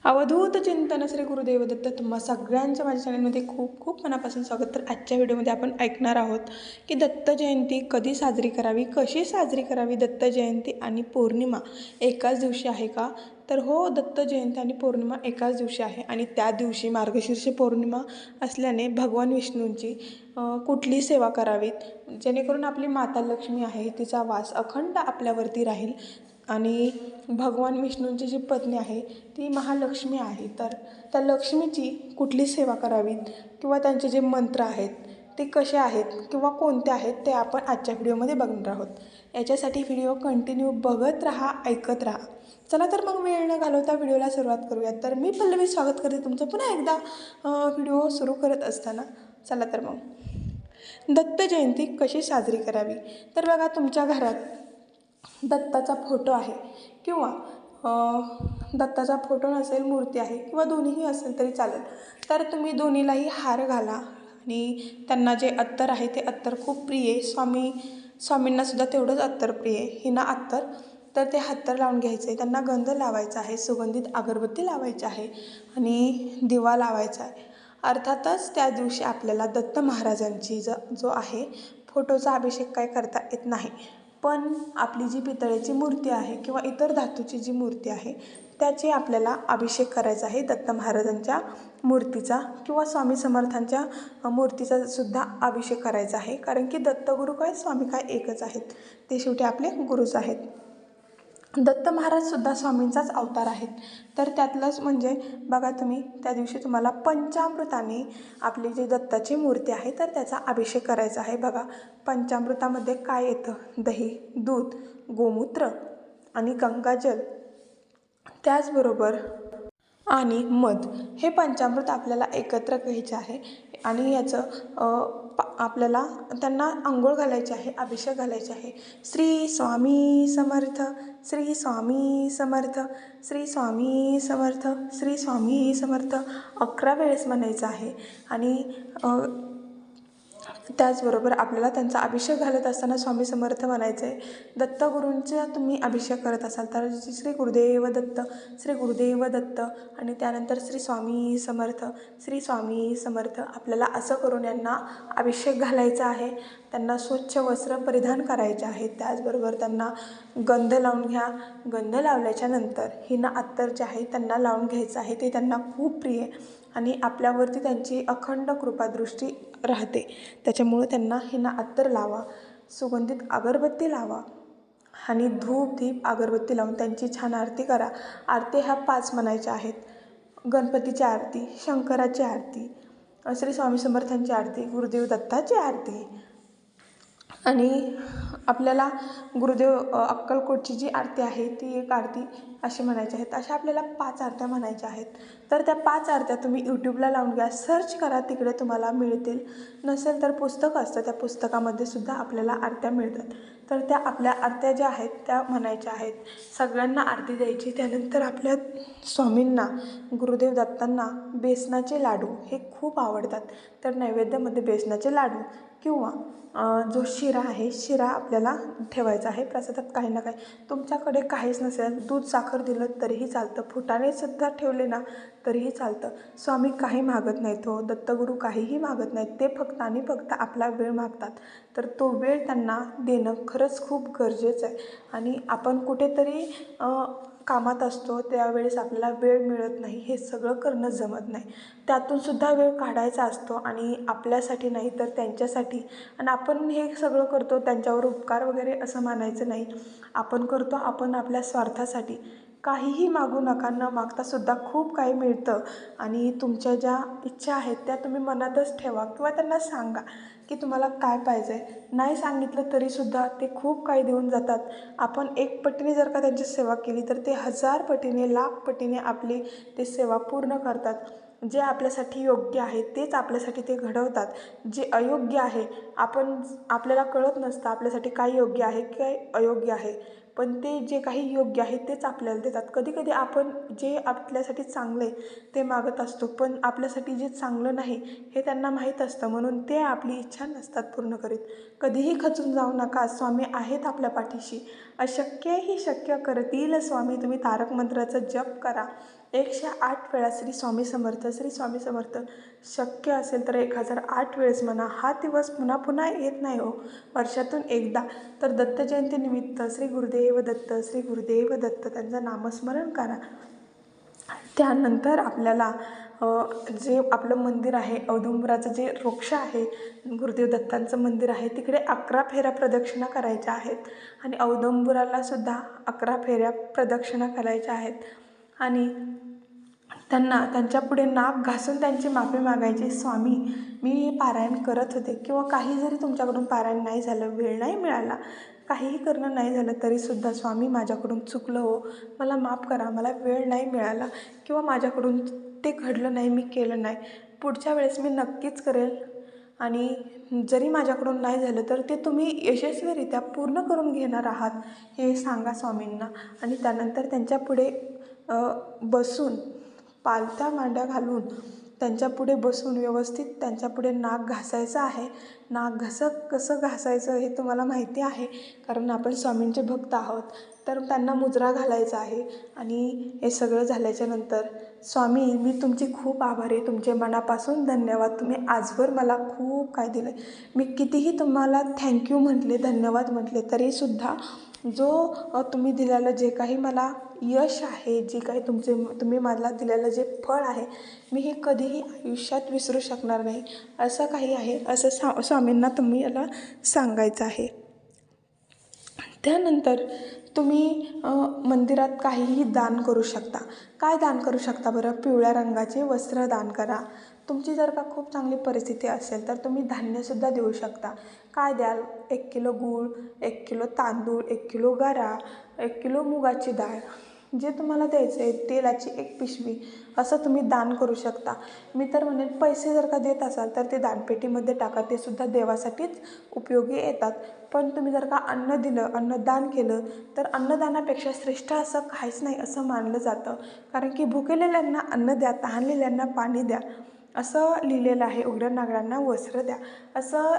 अवधूत चिंतन श्री गुरुदेव दत्त तुम्हा सगळ्यांचं माझ्या चॅनलमध्ये खूप खूप मनापासून स्वागत. तर आजच्या व्हिडिओमध्ये आपण ऐकणार आहोत की दत्त जयंती कधी साजरी करावी, कशी साजरी करावी. दत्त जयंती आणि पौर्णिमा एकाच दिवशी आहे का? तर हो, दत्त जयंती आणि पौर्णिमा एकाच दिवशी आहे आणि त्या दिवशी मार्गशीर्ष पौर्णिमा असल्याने भगवान विष्णूंची कुठली सेवा करावीत जेणेकरून आपली माता लक्ष्मी आहे तिचा वास अखंड आपल्यावरती राहील. आणि भगवान विष्णूंची जी पत्नी आहे ती महालक्ष्मी आहे. तर त्या लक्ष्मीची कुठली सेवा करावी किंवा त्यांचे जे मंत्र आहेत ते कसे आहेत किंवा कोणते आहेत ते आपण आजच्या व्हिडिओमध्ये बघणार आहोत. याच्यासाठी व्हिडिओ कंटिन्यू बघत राहा, ऐकत राहा. चला तर मग वेळ न घालवता व्हिडिओला सुरुवात करूयात. तर मी पल्लवी स्वागत करते तुमचं पुन्हा एकदा व्हिडिओ सुरू करत असताना. चला तर मग दत्त जयंती कशी साजरी करावी. तर बघा, तुमच्या घरात दत्ताचा फोटो आहे किंवा दत्ताचा फोटो नसेल, मूर्ती आहे किंवा दोन्हीही असेल तरी चालेल. तर तुम्ही दोन्हीलाही हार घाला आणि त्यांना जे अत्तर आहे ते अत्तर खूप प्रिय आहे. स्वामींनासुद्धा तेवढंच अत्तर प्रिय आहे, हिना अत्तर. तर ते अत्तर लावून घ्यायचं आहे, त्यांना गंध लावायचा आहे, सुगंधित अगरबत्ती लावायची आहे आणि दिवा लावायचा आहे. अर्थातच त्या दिवशी आपल्याला दत्त महाराजांची जो आहे फोटोचा अभिषेक काय करता येत नाही, पण आपली जी पितळेची मूर्ती आहे किंवा इतर धातूची जी मूर्ती आहे त्याचे आपल्याला अभिषेक करायचा आहे. दत्त महाराजांच्या मूर्तीचा किंवा स्वामी समर्थांच्या मूर्तीचा सुद्धा अभिषेक करायचा आहे. कारण की दत्तगुरू काय, स्वामी काय एकच आहेत, ते शेवटी आपले गुरुच आहेत. दत्त महाराजसुद्धा स्वामींचाच अवतार आहेत. तर त्यातलंच म्हणजे बघा, तुम्ही त्या दिवशी तुम्हाला पंचामृताने आपली जी दत्ताची मूर्ती आहे तर त्याचा अभिषेक करायचा आहे. बघा, पंचामृतामध्ये काय येतं? दही, दूध, गोमूत्र आणि गंगाजल, त्याचबरोबर आणि मध, हे पंचामृत आपल्याला एकत्र घ्यायचे आहे. आणि याचं आपल्याला त्यांना आंघोळ घालायची आहे, अभिषेक घालायचे आहे. श्री स्वामी समर्थ, श्री स्वामी समर्थ, श्री स्वामी समर्थ, श्री स्वामी समर्थ 11 वेळेस म्हणायचं आहे. आणि त्याचबरोबर आपल्याला त्यांचा अभिषेक घालत असताना स्वामी समर्थ म्हणायचं आहे. दत्तगुरूंचा तुम्ही अभिषेक करत असाल तर श्री गुरुदेव दत्त, श्री गुरुदेव दत्त आणि त्यानंतर श्री स्वामी समर्थ, श्री स्वामी समर्थ आपल्याला असं करून यांना अभिषेक घालायचा आहे. त्यांना स्वच्छ वस्त्र परिधान करायचे आहे. त्याचबरोबर त्यांना गंध लावून घ्या. गंध लावल्याच्या नंतर हिना अत्तर जे आहे त्यांना लावून घ्यायचं आहे. ते त्यांना खूप प्रिय आणि आपल्यावरती त्यांची अखंड कृपादृष्टी राहते. त्याच्यामुळे त्यांना हिना अत्तर लावा, सुगंधित अगरबत्ती लावा आणि धूप दीप अगरबत्ती लावून त्यांची छान आरती करा. आरती ह्या 5 म्हणायच्या आहेत. गणपतीची आरती, शंकराची आरती, श्री स्वामी समर्थांची आरती, गुरुदेव दत्ताची आरती आणि आपल्याला गुरुदेव अक्कलकोटची जी आरती आहे ती एक आरती अशी म्हणायची आहेत. अशा आपल्याला 5 आरत्या म्हणायच्या आहेत. तर त्या 5 आरत्या तुम्ही यूट्यूबला लावून घ्या, सर्च करा, तिकडे तुम्हाला मिळतील. नसेल तर पुस्तक असतं, त्या पुस्तकामध्ये सुद्धा आपल्याला आरत्या मिळतात. तर त्या आपल्या आरत्या ज्या आहेत त्या म्हणायच्या आहेत. सगळ्यांना आरती द्यायची. त्यानंतर आपल्या स्वामींना, गुरुदेव दत्तांना बेसनाचे लाडू हे खूप आवडतात. तर नैवेद्यामध्ये बेसनाचे लाडू किंवा जो शिरा आहे, शिरा आपल्याला ठेवायचा आहे प्रसादात. काही ना काही, तुमच्याकडे काहीच नसेल, दूध साखर दिलं तरीही चालतं, फुटाणेसुद्धा ठेवले ना तरीही चालतं. स्वामी काही मागत नाहीत हो, दत्तगुरू काहीही मागत नाहीत. ते फक्त आणि फक्त आपला वेळ मागतात. तर तो वेळ त्यांना देणं खरंच खूप गरजेचं आहे. आणि आपण कुठेतरी कामात असतो, त्यावेळेस आपल्याला वेळ मिळत नाही, हे सगळं करणं जमत नाही. त्यातूनसुद्धा वेळ काढायचा असतो आणि आपल्यासाठी नाही तर त्यांच्यासाठी. आणि आपण हे सगळं करतो त्यांच्यावर उपकार वगैरे असं मानायचं नाही. आपण करतो आपण आपल्या स्वार्थासाठी. काहीही मागू नका, न मागतासुद्धा खूप काही मिळतं. आणि तुमच्या ज्या इच्छा आहेत त्या तुम्ही मनातच ठेवा किंवा त्यांना सांगा की तुम्हाला काय पाहिजे. नाही सांगितलं तरीसुद्धा ते खूप काही देऊन जातात. आपण 1 पटीने जर का त्यांची सेवा केली तर ते 1000 पटीने, लाख पटीने आपली ते सेवा पूर्ण करतात. जे आपल्यासाठी योग्य आहे तेच आपल्यासाठी ते घडवतात. जे अयोग्य आहे, आपल्याला कळत नसतं आपल्यासाठी काय योग्य आहे काय अयोग्य आहे, पण ते जे काही योग्य आहे तेच आपल्याला देतात. कधीकधी आपण जे आपल्यासाठी चांगले ते मागत असतो, पण आपल्यासाठी जे चांगलं नाही हे त्यांना माहीत असतं, म्हणून ते आपली इच्छा नसतात पूर्ण करीत. कधीही खचून जाऊ नका, स्वामी आहेत आपल्या पाठीशी. अशक्य ही शक्य करतील स्वामी. तुम्ही तारक मंत्राचा जप करा 108 वेळा श्री स्वामी समर्थ, श्री स्वामी समर्थ. शक्य असेल तर 1008 वेळेस म्हणा. हा दिवस पुन्हा पुन्हा येत नाही हो, वर्षातून एकदा. तर दत्त जयंतीनिमित्त श्री गुरुदेव दत्त, श्री गुरुदेव दत्त त्यांचं नामस्मरण करा. त्यानंतर आपल्याला जे आपलं मंदिर आहे, औदुंबराचं जे वृक्ष आहे, गुरुदेव दत्तांचं मंदिर आहे, तिकडे 11 फेऱ्या प्रदक्षिणा करायच्या आहेत. आणि औदुंबरालासुद्धा 11 फेऱ्या प्रदक्षिणा करायच्या आहेत. आणि त्यांच्यापुढे नाक घासून त्यांची माफी मागायची. स्वामी, मी हे पारायण करत होते, किंवा काही जरी तुमच्याकडून पारायण नाही झालं, वेळ नाही मिळाला, काहीही करणं नाही झालं तरीसुद्धा, स्वामी माझ्याकडून चुकलं हो, मला माफ करा, मला वेळ नाही मिळाला, किंवा माझ्याकडून ते घडलं नाही, मी केलं नाही, पुढच्या वेळेस मी नक्कीच करेल. आणि जरी माझ्याकडून नाही झालं तर ते तुम्ही यशस्वीरित्या पूर्ण करून घेणार आहात हे सांगा स्वामींना. आणि त्यानंतर त्यांच्यापुढे बसून, पालथ्या मांड्या घालून त्यांच्यापुढे बसून व्यवस्थित त्यांच्यापुढे नाक घासायचं आहे. नाक कसं घासायचं हे तुम्हाला माहिती आहे, कारण आपण स्वामींचे भक्त आहोत. तर त्यांना मुजरा घालायचा आहे. आणि हे सगळं झाल्याच्यानंतर, स्वामी मी तुमची खूप आभारी आहे, तुमचे मनापासून धन्यवाद, तुम्ही आजवर मला खूप काय दिलं आहे. मी कितीही तुम्हाला थँक्यू म्हटले, धन्यवाद म्हटले, तरीसुद्धा जो तुम्ही दिलेलं जे काही मला यश आहे, जे काही तुम्ही मला दिलेलं जे फळ आहे, मी हे कधीही आयुष्यात विसरू शकणार नाही, असं काही आहे, असं स्वामींना तुम्ही याला सांगायचं आहे. त्यानंतर तुम्ही मंदिरात काहीही दान करू शकता. काय दान करू शकता बरं? पिवळ्या रंगाचे वस्त्र दान करा. तुमची जर का खूप चांगली परिस्थिती असेल तर तुम्ही धान्यसुद्धा देऊ शकता. काय द्याल? 1 किलो गूळ, 1 किलो तांदूळ, 1 किलो गरा, 1 किलो मुगाची डाळ, जे तुम्हाला द्यायचं आहे, तेलाची 1 पिशवी, असं तुम्ही दान करू शकता. मी तर म्हणेन, पैसे जर का देत असाल तर ते दानपेटीमध्ये टाका, ते सुद्धा देवासाठीच उपयोगी येतात. पण तुम्ही जर का अन्न दिलं, अन्नदान केलं, तर अन्नदानापेक्षा श्रेष्ठ असं काहीच नाही असं मानलं जातं. कारण की भुकेलेल्यांना अन्न द्या, तहानलेल्यांना पाणी द्या, असं लिहिलेलं आहे. उघड्या नागरांना वस्त्र द्या, असं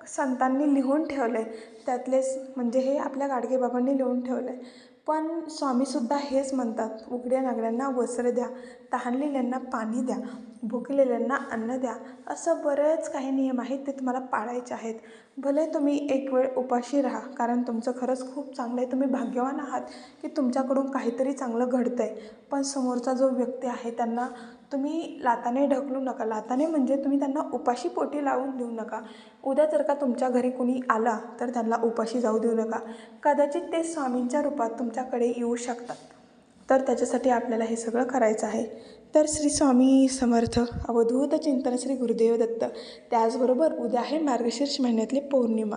संतांनी लिहून ठेवलं आहे. त्यातलेच म्हणजे हे आपल्या गाडगेबाबांनी लिहून ठेवलं आहे. पण स्वामीसुद्धा हेच म्हणतात, उघड्या नागरांना वस्त्र द्या, तहानलेल्यांना पाणी द्या, भुकेलेल्यांना अन्न द्या. असं बरेच काही नियम आहेत, ते तुम्हाला पाळायचे आहेत. भले तुम्ही एक वेळ उपाशी राहा, कारण तुमचं खरंच खूप चांगलं आहे, तुम्ही भाग्यवान आहात की तुमच्याकडून काहीतरी चांगलं घडतं आहे. पण समोरचा जो व्यक्ती आहे त्यांना तुम्ही लाताने ढकलू नका. लाताने म्हणजे तुम्ही त्यांना उपाशी पोटी लावून देऊ नका. उद्या जर का तुमच्या घरी कुणी आला तर त्यांना उपाशी जाऊ देऊ नका. कदाचित ते स्वामींच्या रूपात तुमच्याकडे येऊ शकतात. तर त्याच्यासाठी आपल्याला हे सगळं करायचं आहे. तर श्री स्वामी समर्थ. अवधूत चिंतन श्री गुरुदेव दत्त. त्याचबरोबर उद्या आहे मार्गशीर्ष महिन्यातली पौर्णिमा.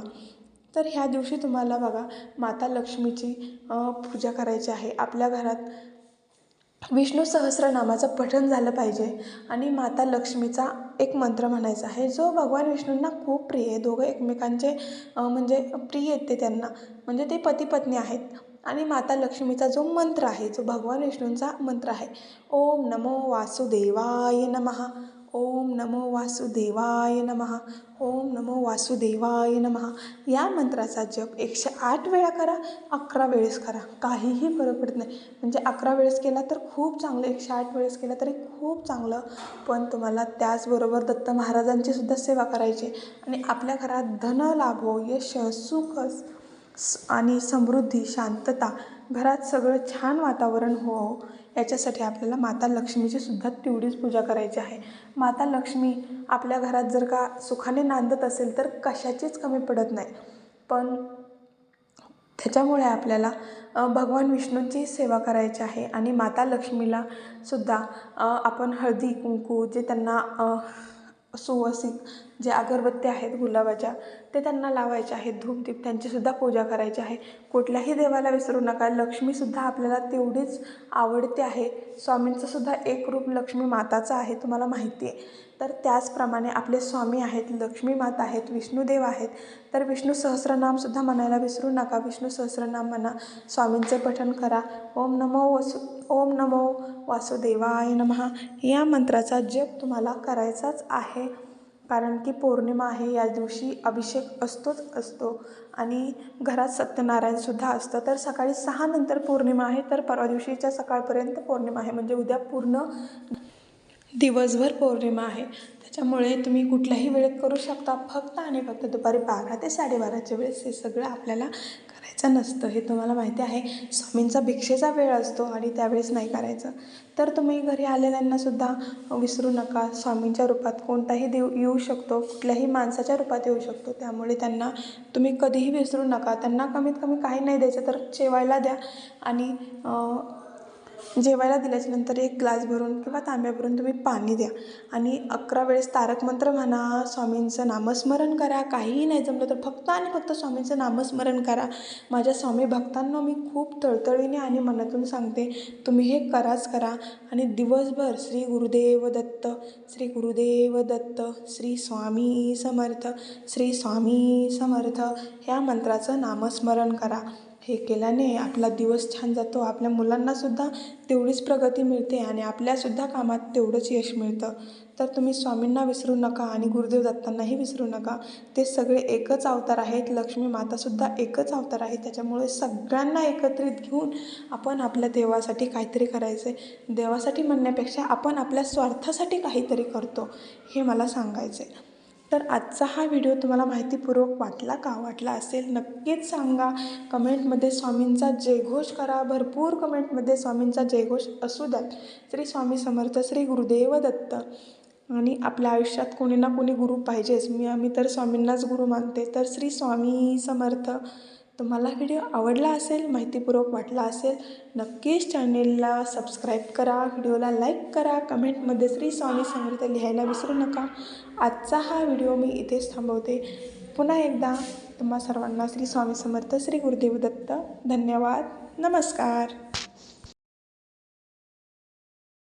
तर ह्या दिवशी तुम्हाला बघा, माता लक्ष्मीची पूजा करायची आहे. आपल्या घरात विष्णू सहस्रनामाचं पठण झालं पाहिजे. आणि माता लक्ष्मीचा एक मंत्र म्हणायचा आहे, जो भगवान विष्णूंना खूप प्रिय आहे. दोघं एकमेकांचे म्हणजे प्रिय आहेत ते त्यांना, म्हणजे ते पती पत्नी आहेत. आणि माता लक्ष्मीचा जो मंत्र आहे, जो भगवान विष्णूंचा मंत्र आहे, ओम नमो वासुदेवाय नमः, ओम नमो वासुदेवाय नमः, ओम नमो वासुदेवाय नमः. या मंत्राचा जप 108 वेळा करा, 11 वेळेस करा, काहीही फरक पडत नाही. म्हणजे 11 वेळेस केला तर खूप चांगलं, 108 वेळेस केला तरी खूप चांगलं. पण तुम्हाला त्याचबरोबर दत्त महाराजांची सुद्धा सेवा करायची. आणि आपल्या घरात धन लाभो, यश, सुख आणि समृद्धी, शांतता, घरात सगळं छान वातावरण हो, याच्यासाठी आपल्याला माता लक्ष्मीची सुद्धा तेवढीच पूजा करायची आहे. माता लक्ष्मी आपल्या घरात जर का सुखाने नांदत असेल तर कशाचीच कमी पडत नाही. पण त्याच्यामुळे आपल्याला भगवान विष्णूंची सेवा करायची आहे. आणि माता लक्ष्मीला सुद्धा आपण हळदी कुंकू, जे त्यांना सुवासिक जे अगरबत्त्या आहेत गुलाबाच्या, ते त्यांना लावायचे आहेत. धूपदीप त्यांचीसुद्धा पूजा करायची आहे. कुठल्याही देवाला विसरू नका. लक्ष्मीसुद्धा आपल्याला तेवढीच आवडते आहे. स्वामींचंसुद्धा एक रूप लक्ष्मी माताचं आहे, तुम्हाला माहिती आहे. तर त्याचप्रमाणे आपले स्वामी आहेत, लक्ष्मी माता आहेत, विष्णुदेव आहेत. तर विष्णू सहस्रनामसुद्धा म्हणायला विसरू नका. विष्णू सहस्रनाम म्हणा, स्वामींचे पठण करा. ओम नमो वासुदेवाय नमः. या मंत्राचा जप तुम्हाला करायचाच आहे. कारण की पौर्णिमा आहे, या दिवशी अभिषेक असतोच असतो आणि घरात सत्यनारायणसुद्धा असतं. तर सकाळी 6 नंतर पौर्णिमा आहे, तर परवा दिवशीच्या सकाळपर्यंत पौर्णिमा आहे, म्हणजे उद्या पूर्ण दिवसभर पौर्णिमा आहे. त्याच्यामुळे तुम्ही कुठल्याही वेळेत करू शकता, फक्त आणि फक्त दुपारी 12 ते 12:30च्या वेळेस हे सगळं आपल्याला करायचं नसतं. हे तुम्हाला माहिती आहे. स्वामींचा भिक्षेचा वेळ असतो आणि त्यावेळेस नाही करायचं. तर तुम्ही घरी आलेल्यांनासुद्धा विसरू नका. स्वामींच्या रूपात कोणताही देव येऊ शकतो, कुठल्याही माणसाच्या रूपात येऊ शकतो. त्यामुळे त्यांना तुम्ही कधीही विसरू नका. त्यांना कमीत कमी काही नाही द्यायचं तर जेवायला द्या आणि जेवायला दिल्याच्यानंतर एक ग्लास भरून किंवा तांब्या भरून तुम्ही पाणी द्या आणि 11 वेळेस तारक मंत्र म्हणा, स्वामींचं नामस्मरण करा. काहीही नाही जमलं तर फक्त आणि फक्त स्वामींचं नामस्मरण करा. माझ्या स्वामी भक्तांना मी खूप तळतळीने आणि मनातून सांगते, तुम्ही हे कराच करा आणि दिवसभर श्री गुरुदेव दत्त, श्री गुरुदेव दत्त, श्री स्वामी समर्थ, श्री स्वामी समर्थ ह्या मंत्राचं नामस्मरण करा. हे केल्याने आपला दिवस छान जातो. आपल्या मुलांनासुद्धा तेवढीच प्रगती मिळते आणि आपल्यासुद्धा कामात तेवढंच यश मिळतं. तर तुम्ही स्वामींना विसरू नका आणि गुरुदेव दत्तांनाही विसरू नका. ते सगळे एकच अवतार आहेत. लक्ष्मी मातासुद्धा एकच अवतार आहे. त्याच्यामुळे सगळ्यांना एकत्रित घेऊन आपण आपल्या देवासाठी काहीतरी करायचं आहे. देवासाठी म्हणण्यापेक्षा आपण आपल्या स्वार्थासाठी काहीतरी करतो, हे मला सांगायचं आहे. तर आजचा हा व्हिडिओ तुम्हाला माहितीपूर्वक वाटला का? वाटला असेल नक्कीच सांगा. कमेंटमध्ये स्वामींचा जयघोष करा. भरपूर कमेंटमध्ये स्वामींचा जयघोष असू द्यात. श्री स्वामी समर्थ, श्री गुरुदेव दत्त. आणि आपल्या आयुष्यात कोणी ना कोणी गुरु पाहिजेच. आम्ही तर स्वामींनाच गुरु मानते. तर श्री स्वामी समर्थ. तुम्हाला व्हिडिओ आवडला असेल, माहितीपूर्वक वाटला असेल, नक्कीच चॅनेलला सबस्क्राईब करा, व्हिडिओला लाईक करा, कमेंटमध्ये श्री स्वामी समर्थ लिहायला विसरू नका. आजचा हा व्हिडिओ मी इथेच थांबवते. पुन्हा एकदा तुम्हा सर्वांना श्री स्वामी समर्थ, श्री गुरुदेव दत्त. धन्यवाद. नमस्कार.